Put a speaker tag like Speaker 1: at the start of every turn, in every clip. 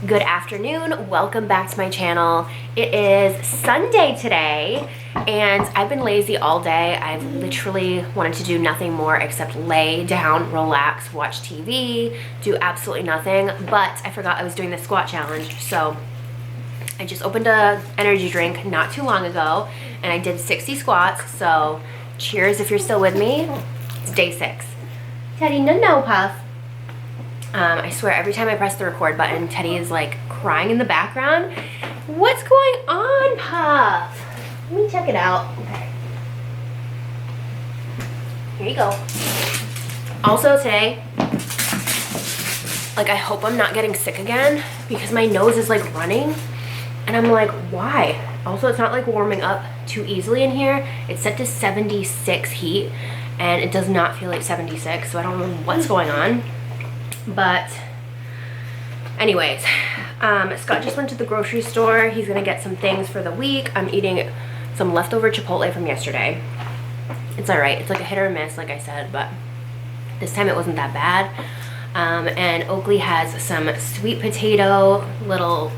Speaker 1: Good afternoon, welcome back to my channel. It is Sunday today and I've been lazy all day. I've literally wanted to do nothing more except lay down, relax, watch TV, do absolutely nothing, but I forgot I was doing the squat challenge. So I just opened a energy drink not too long ago and I did 60 squats. So cheers if you're still with me. It's day 6. Teddy, no puff. I swear every time I press the record button, Teddy is like crying in the background. What's going on, Puff? Let me check it out. Okay. Here you go. Also today, like I hope I'm not getting sick again because my nose is like running and I'm like, why? Also, it's not like warming up too easily in here. It's set to 76 heat and it does not feel like 76, so I don't know what's going on. But anyways, Scott just went to the grocery store. He's gonna get some things for the week. I'm eating some leftover Chipotle from yesterday. It's all right. It's like a hit or miss, like I said, but this time it wasn't that bad. And Oakley has some sweet potato little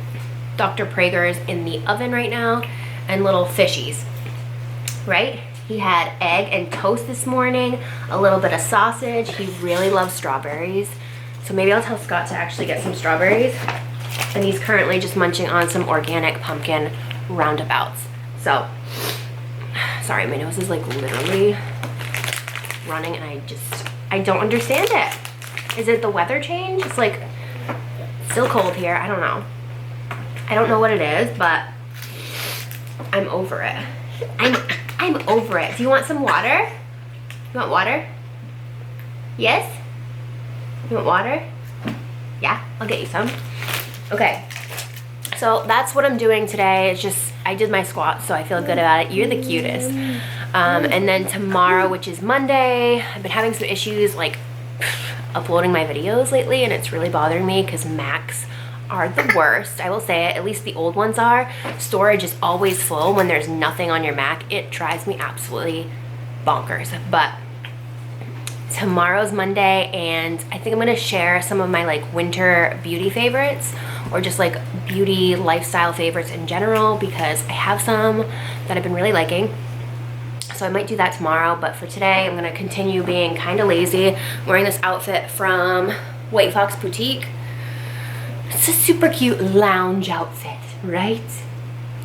Speaker 1: Dr. Prager's in the oven right now and little fishies, right? He had egg and toast this morning, a little bit of sausage. He really loves strawberries. So maybe I'll tell Scott to actually get some strawberries. And he's currently just munching on some organic pumpkin roundabouts. So, sorry, my nose is like literally running and I don't understand it. Is it the weather change? It's like still cold here. I don't know. I don't know what it is, but I'm over it. I'm over it. Do you want some water? You want water? Yes? You want water? Yeah, I'll get you some. Okay, so that's what I'm doing today. It's just, I did my squats, so I feel good about it. You're the cutest. And then tomorrow, which is Monday, I've been having some issues like uploading my videos lately, and it's really bothering me because Macs are the worst. I will say it, at least the old ones are. Storage is always full when there's nothing on your Mac. It drives me absolutely bonkers. But tomorrow's Monday and I think I'm gonna share some of my like winter beauty favorites or just like beauty lifestyle favorites in general because I have some that I've been really liking. So I might do that tomorrow, but for today I'm gonna continue being kind of lazy. I'm wearing this outfit from White Fox Boutique. It's a super cute lounge outfit, right?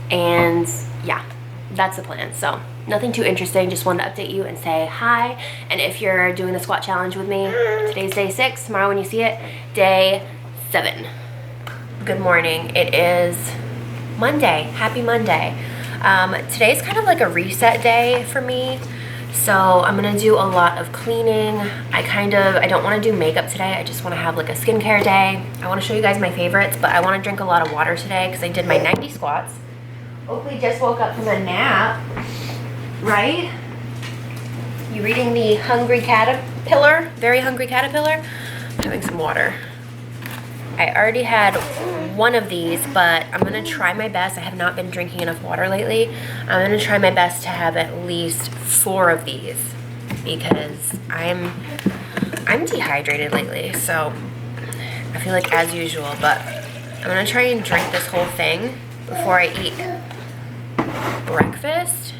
Speaker 1: And yeah, that's the plan. So nothing too interesting, just wanted to update you and say hi. And if you're doing the squat challenge with me, today's day 6, tomorrow when you see it, day 7. Good morning, it is Monday, happy Monday. Today's kind of like a reset day for me. So I'm gonna do a lot of cleaning. I don't wanna do makeup today, I just wanna have like a skincare day. I wanna show you guys my favorites, but I wanna drink a lot of water today because I did my 90 squats. Oakley just woke up from a nap. Right? You reading the Hungry Caterpillar? Very Hungry Caterpillar? I'm having some water. I already had one of these, but I'm gonna try my best. I have not been drinking enough water lately. I'm gonna try my best to have at least 4 of these because I'm dehydrated lately, so I feel like as usual, but I'm gonna try and drink this whole thing before I eat breakfast.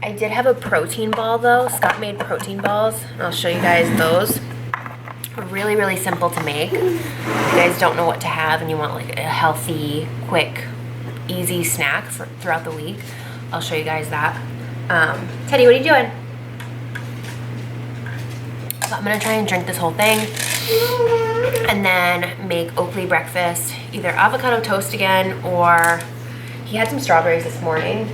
Speaker 1: I did have a protein ball though. Scott made protein balls. I'll show you guys those. Really, really simple to make. If you guys don't know what to have and you want like a healthy, quick, easy snack for throughout the week, I'll show you guys that. Teddy, what are you doing? So I'm gonna try and drink this whole thing and then make Oakley breakfast, either avocado toast again or he had some strawberries this morning.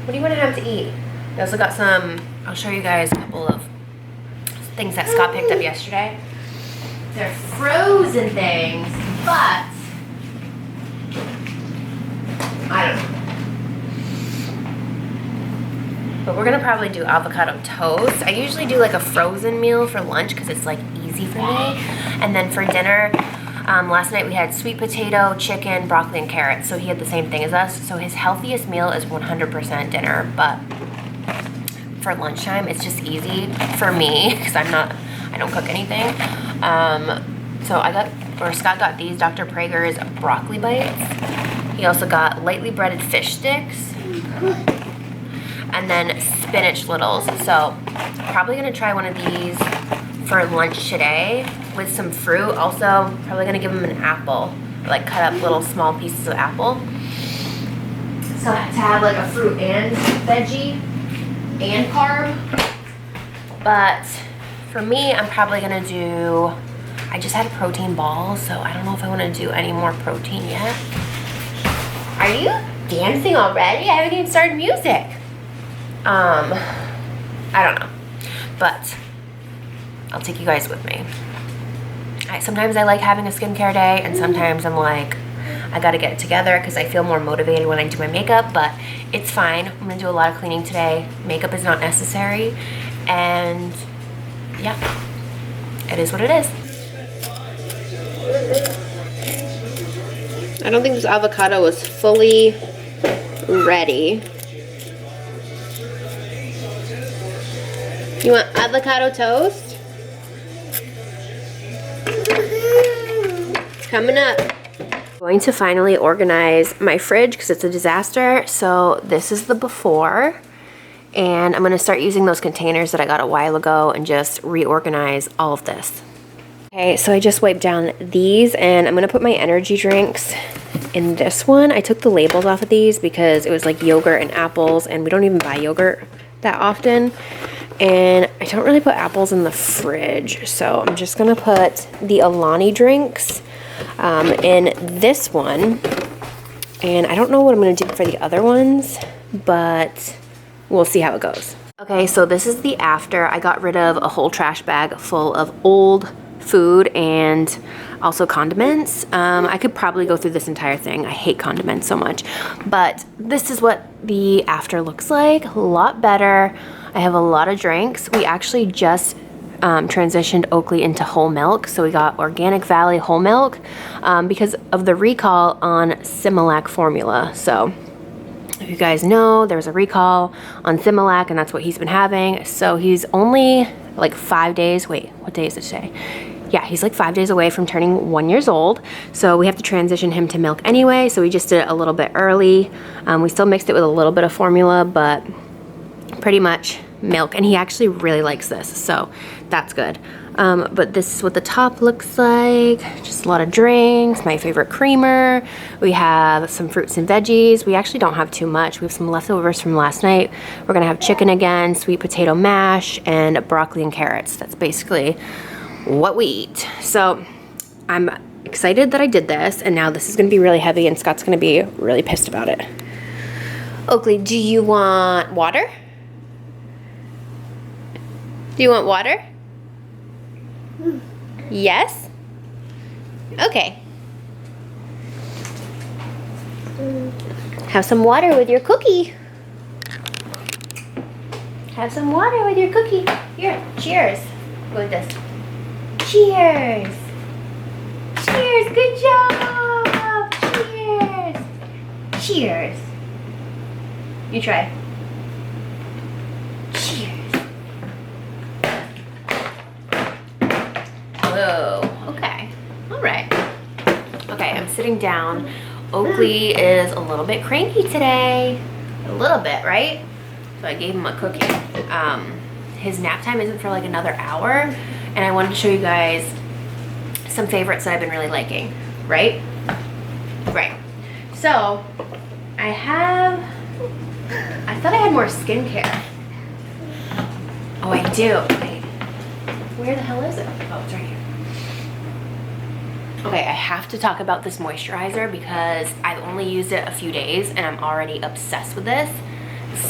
Speaker 1: What do you want to have to eat? I also got some, I'll show you guys a couple of things that Scott picked up yesterday. They're frozen things, but I don't know. But we're gonna probably do avocado toast. I usually do like a frozen meal for lunch because it's like easy for me. And then for dinner, last night we had sweet potato, chicken, broccoli, and carrots. So he had the same thing as us. So his healthiest meal is 100% dinner, but for lunchtime, it's just easy for me because I don't cook anything. So I got or Scott got these Dr. Prager's broccoli bites. He also got lightly breaded fish sticks. And then spinach littles. So probably gonna try one of these for lunch today with some fruit. Also, probably gonna give him an apple. Like cut up little small pieces of apple. So to have like a fruit and veggie and carb. But for me, I'm probably gonna do, I just had a protein ball, so I don't know if I wanna do any more protein yet. Are you dancing already? I haven't even started music. I don't know, but I'll take you guys with me. Sometimes I like having a skincare day, and sometimes I'm like, I gotta get it together because I feel more motivated when I do my makeup, but it's fine. I'm gonna do a lot of cleaning today. Makeup is not necessary, and yeah, it is what it is. I don't think this avocado was fully ready. You want avocado toast? It's coming up. I'm going to finally organize my fridge because it's a disaster. So this is the before. And I'm going to start using those containers that I got a while ago and just reorganize all of this. Okay, so I just wiped down these and I'm going to put my energy drinks in this one. I took the labels off of these because it was like yogurt and apples, and we don't even buy yogurt that often. And I don't really put apples in the fridge, so I'm just gonna put the Alani drinks in this one. And I don't know what I'm gonna do for the other ones, but we'll see how it goes. Okay, so this is the after. I got rid of a whole trash bag full of old food and also condiments. I could probably go through this entire thing. I hate condiments so much, but this is what the after looks like. A lot better. I have a lot of drinks. We actually just transitioned Oakley into whole milk. So we got Organic Valley whole milk because of the recall on Similac formula. So if you guys know, there's a recall on Similac, and that's what he's been having. So he's only like 5 days. Wait, what day is it today? Yeah, he's like 5 days away from turning 1 year old. So we have to transition him to milk anyway. So we just did it a little bit early. We still mixed it with a little bit of formula, but pretty much milk, and he actually really likes this, so that's good. But this is what the top looks like. Just a lot of drinks, my favorite creamer. We have some fruits and veggies. We actually don't have too much. We have some leftovers from last night. We're gonna have chicken again, sweet potato mash, and broccoli and carrots. That's basically what we eat. So I'm excited that I did this, and now this is gonna be really heavy, and Scott's gonna be really pissed about it. Oakley, do you want water? Do you want water? Yes? Okay. Have some water with your cookie. Have some water with your cookie. Here, cheers. Go with this. Cheers. Cheers, good job. Cheers. Cheers. You try. Okay. All right. Okay, I'm sitting down. Oakley is a little bit cranky today. A little bit, right? So I gave him a cookie. His nap time isn't for like another hour, and I wanted to show you guys some favorites that I've been really liking, right? Right. So I thought I had more skincare. Oh, I do. Wait. Where the hell is it? Oh, it's right here. Okay, I have to talk about this moisturizer because I've only used it a few days and I'm already obsessed with this.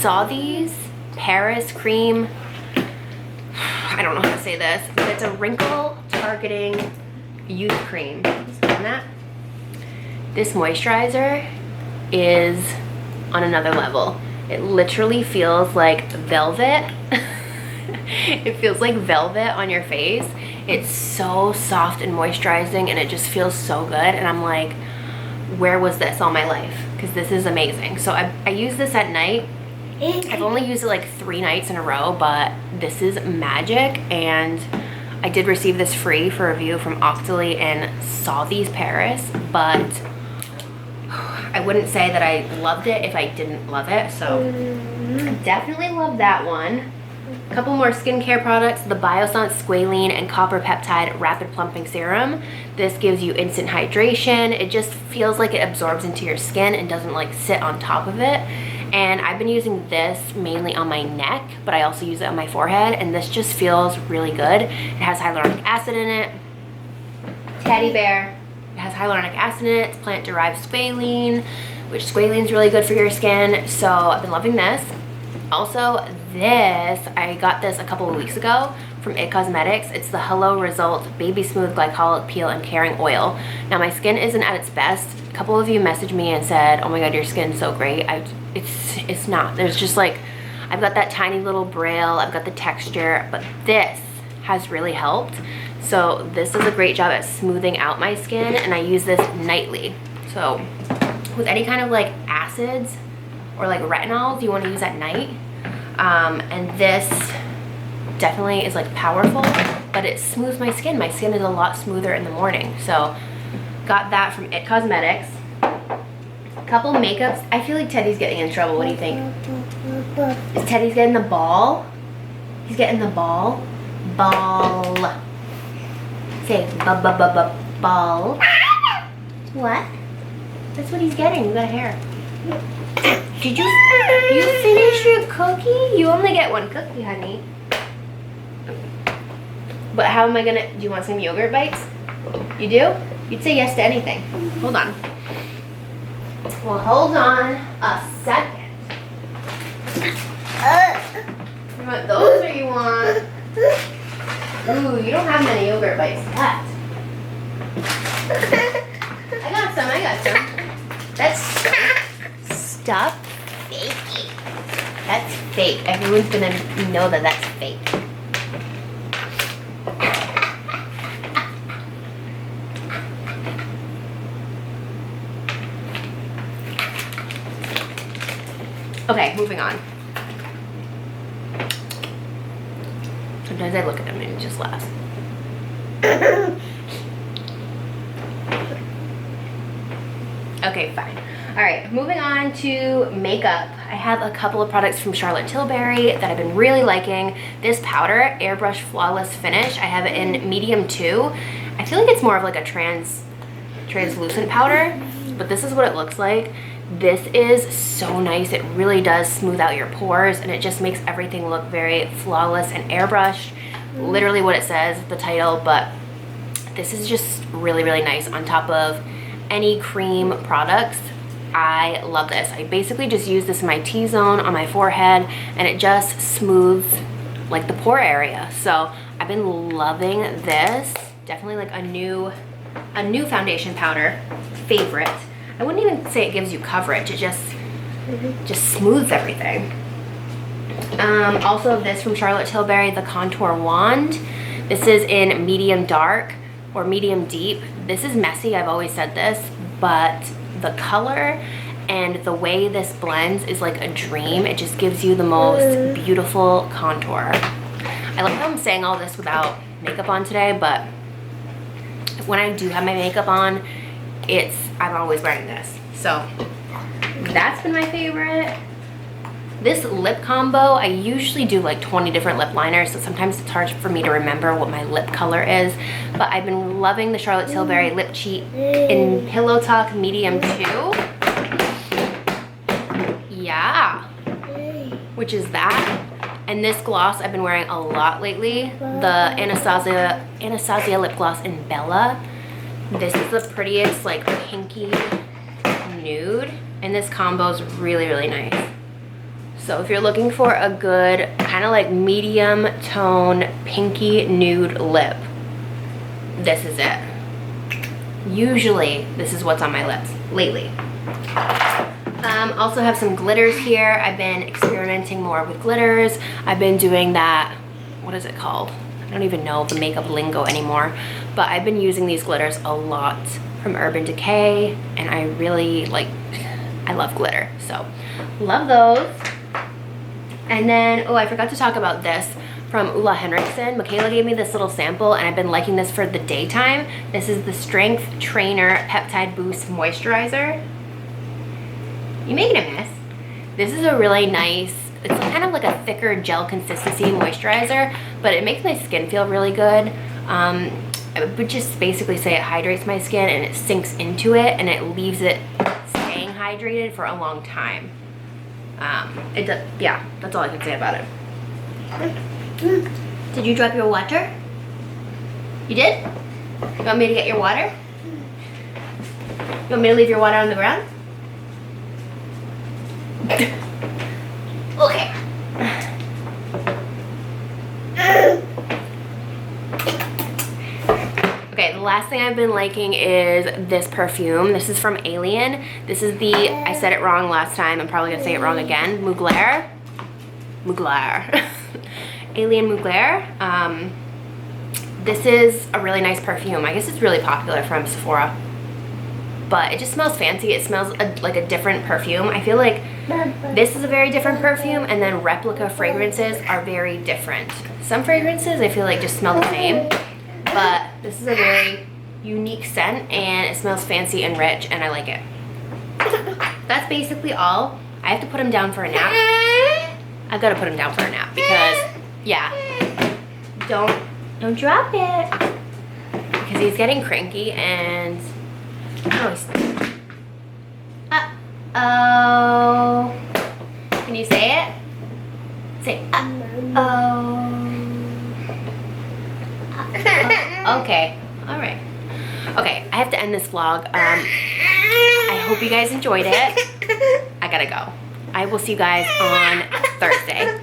Speaker 1: Saw these Paris cream, I don't know how to say this, but it's a wrinkle targeting youth cream. Isn't that? This moisturizer is on another level. It literally feels like velvet. It feels like velvet on your face. It's so soft and moisturizing, and it just feels so good. And I'm like, where was this all my life? Because this is amazing. So I use this at night. I've only used it like 3 nights in a row, but this is magic, and I did receive this free for review from Octoly and saw these Paris, but I wouldn't say that I loved it if I didn't love it. So definitely love that one. A couple more skincare products, the Bioson Squalene and Copper Peptide Rapid Plumping Serum. This gives you instant hydration. It just feels like it absorbs into your skin and doesn't like sit on top of it. And I've been using this mainly on my neck, but I also use it on my forehead, and this just feels really good. It has hyaluronic acid in it. Teddy bear. It has hyaluronic acid in it. It's plant-derived squalene, which squalene is really good for your skin. So I've been loving this. Also, this, I got this a couple of weeks ago from It Cosmetics. It's the Hello Result Baby Smooth Glycolic Peel and Caring Oil. Now, my skin isn't at its best. A couple of you messaged me and said, oh my god, your skin's so great. It's not. There's just like, I've got that tiny little braille, I've got the texture, but this has really helped. So this does a great job at smoothing out my skin, and I use this nightly. So with any kind of like acids or like retinols, you want to use at night. And this definitely is like powerful, but it smooths my skin. My skin is a lot smoother in the morning. So got that from It Cosmetics. A couple makeups. I feel like Teddy's getting in trouble. What do you think? Is Teddy's getting the ball? He's getting the ball. Ball. Say ball. What? That's what he's getting. You got hair. Did you finish your cookie? You only get one cookie, honey. But how am I gonna, do you want some yogurt bites? You do? You'd say yes to anything. Hold on. Well, hold on a second. You want those or you want... Ooh, you don't have many yogurt bites left. I got some. That's stuff fakey. That's fake. Everyone's gonna know that that's fake. Okay, moving on. Sometimes I look at them and just laugh. Okay, fine. All right, moving on to makeup. I have a couple of products from Charlotte Tilbury that I've been really liking. This powder, Airbrush Flawless Finish, I have it in medium 2. I feel like it's more of like a translucent powder, but this is what it looks like. This is so nice. It really does smooth out your pores, and it just makes everything look very flawless and airbrushed. Literally what it says, the title, but this is just really, really nice on top of any cream products. I love this. I basically just use this in my T-zone on my forehead, and it just smooths like the pore area. So I've been loving this. Definitely like a new foundation powder favorite. I wouldn't even say it gives you coverage. It just smooths everything. Also this from Charlotte Tilbury, the Contour Wand. This is in medium dark or medium deep. This is messy, I've always said this, but the color and the way this blends is like a dream. It just gives you the most beautiful contour. I like how I'm saying all this without makeup on today, but when I do have my makeup on, I'm always wearing this. So that's been my favorite. This lip combo, I usually do like 20 different lip liners, so sometimes it's hard for me to remember what my lip color is. But I've been loving the Charlotte Tilbury Lip Cheat in Pillow Talk Medium 2. Yeah. Which is that. And this gloss I've been wearing a lot lately. The Anastasia lip gloss in Bella. This is the prettiest like pinky nude, and this combo is really, really nice. So if you're looking for a good kind of like medium tone pinky nude lip, this is it. Usually this is what's on my lips lately. Also have some glitters here. I've been experimenting more with glitters. I've been doing that, what is it called? I don't even know the makeup lingo anymore, but I've been using these glitters a lot from Urban Decay, and I really I love glitter, so love those. And then, oh, I forgot to talk about this from Ulla Henriksen. Michaela gave me this little sample and I've been liking this for the daytime. This is the Strength Trainer Peptide Boost Moisturizer. You making a mess? This is a really nice, it's kind of like a thicker gel consistency moisturizer, but it makes my skin feel really good. I would just basically say it hydrates my skin and it sinks into it and it leaves it staying hydrated for a long time. It does, yeah, that's all I can say about it. Did you drop your water? You did? You want me to get your water? You want me to leave your water on the ground? Okay. Okay, the last thing I've been liking is this perfume. This is from Alien. This is the, I said it wrong last time, I'm probably gonna say it wrong again, Mugler. Alien Mugler. This is a really nice perfume. I guess it's really popular from Sephora. But it just smells fancy. It smells like a different perfume. I feel like this is a very different perfume, and then replica fragrances are very different. Some fragrances I feel like just smell the same, but this is a very unique scent and it smells fancy and rich and I like it. That's basically all. I have to put him down for a nap. I've got to put him down for a nap because, yeah, don't drop it. Because he's getting cranky and, uh-oh. Can you say it? Say, uh-oh. Okay, all right. Okay, I have to end this vlog. I hope you guys enjoyed it. I gotta go. I will see you guys on Thursday.